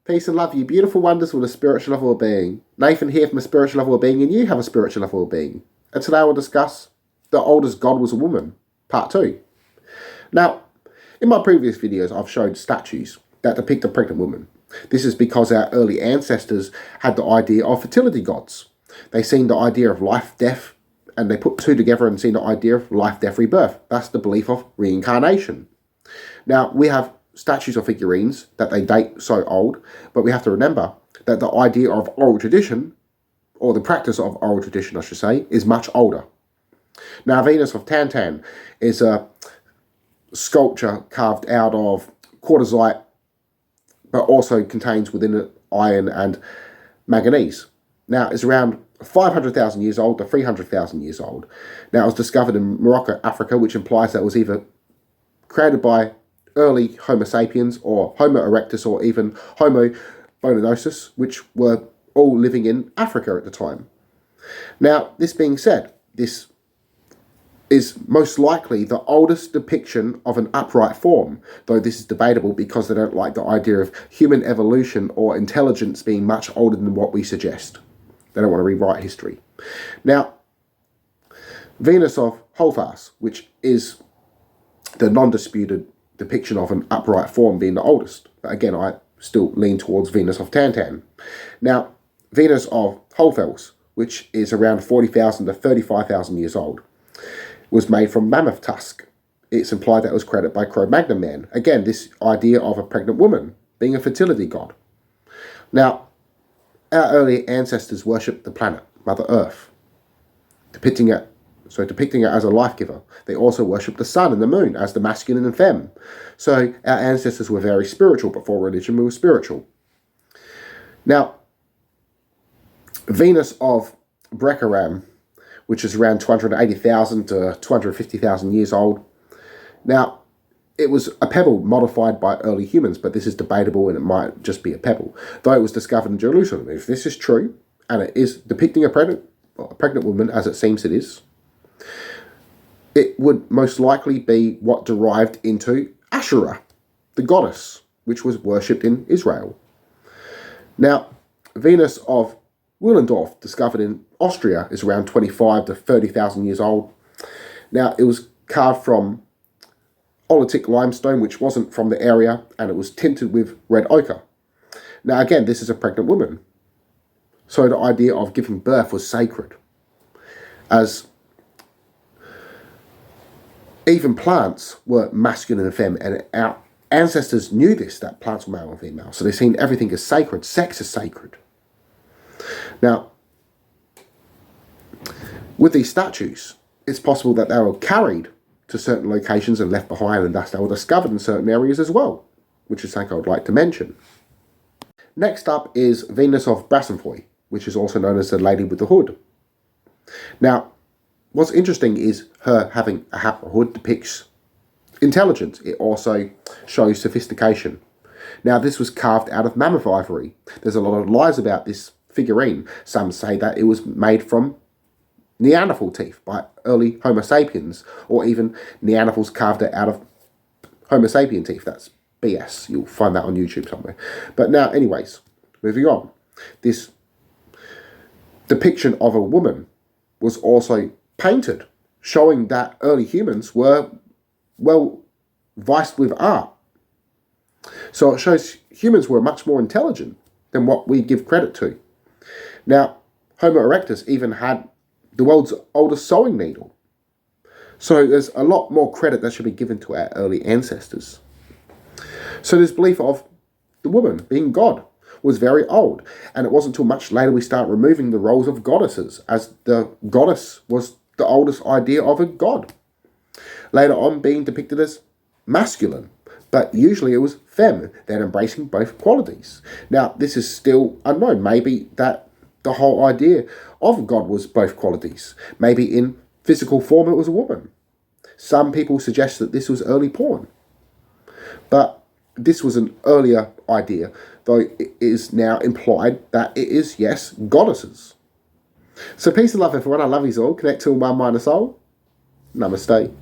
Peace and love, you beautiful wonders with a spiritual level of being. Nathan here from a spiritual level of being, and you have a spiritual level of being. And today we'll discuss The Oldest God Was a Woman, Part 2. Now, in my previous videos, I've showed statues that depict a pregnant woman. This is because our early ancestors had the idea of fertility gods. They seen the idea of life, death, and they put two together and seen the idea of life, death, rebirth. That's the belief of reincarnation. Now, we have statues or figurines that they date so old, but we have to remember that the idea of oral tradition, or the practice of oral tradition I should say, is much older. Now Venus of Tantan is a sculpture carved out of quartzite, but also contains within it iron and manganese. Now it's around 500,000 years old to 300,000 years old. Now it was discovered in Morocco, Africa, which implies that it was either created by early Homo sapiens or Homo erectus or even Homo bononosus, which were all living in Africa at the time. Now, this being said, this is most likely the oldest depiction of an upright form, though this is debatable because they don't like the idea of human evolution or intelligence being much older than what we suggest. They don't want to rewrite history. Now, Venus of Holfars, which is the non-disputed depiction of an upright form being the oldest. But again, I still lean towards Venus of Tantan. Now, Venus of Holfels, which is around 40,000 to 35,000 years old, was made from mammoth tusk. It's implied that it was created by Cro-Magnon man. Again, this idea of a pregnant woman being a fertility god. Now, our early ancestors worshipped the planet, Mother Earth, depicting it as a life giver. They also worshipped the sun and the moon as the masculine and femme. So our ancestors were very spiritual. Before religion, we were spiritual. Now, Venus of Brecaram, which is around 280,000 to 250,000 years old. Now, it was a pebble modified by early humans, but this is debatable and it might just be a pebble, though it was discovered in Jerusalem. If this is true, and it is depicting a pregnant woman, as it seems it is, it would most likely be what derived into Ashura, the goddess, which was worshipped in Israel. Now, Venus of Willendorf, discovered in Austria, is around 25 to 30,000 years old. Now, it was carved from olitic limestone, which wasn't from the area, and it was tinted with red ochre. Now, again, this is a pregnant woman. So the idea of giving birth was sacred, as even plants were masculine and feminine, and our ancestors knew this, that plants were male and female. So they seen everything as sacred. Sex is sacred. Now, with these statues, it's possible that they were carried to certain locations and left behind, and thus they were discovered in certain areas as well, which is something I would like to mention. Next up is Venus of Brassenfoy, which is also known as the Lady with the Hood. Now, what's interesting is her having a hood depicts intelligence. It also shows sophistication. Now, this was carved out of mammoth ivory. There's a lot of lies about this figurine. Some say that it was made from Neanderthal teeth by early Homo sapiens, or even Neanderthals carved it out of Homo sapien teeth. That's BS. You'll find that on YouTube somewhere. But now, anyways, moving on. This depiction of a woman was also painted, showing that early humans were well versed with art. So it shows humans were much more intelligent than what we give credit to. Now, Homo erectus even had the world's oldest sewing needle. So there's a lot more credit that should be given to our early ancestors. So this belief of the woman being God was very old, and it wasn't until much later we start removing the roles of goddesses, as the goddess was the oldest idea of a god. Later on being depicted as masculine, but usually it was femme, then embracing both qualities. Now, this is still unknown. Maybe that the whole idea of God was both qualities. Maybe in physical form it was a woman. Some people suggest that this was early porn. But this was an earlier idea, though it is now implied that it is, yes, goddesses. So peace and love everyone. I love you all. Connect to one mind and soul. Namaste.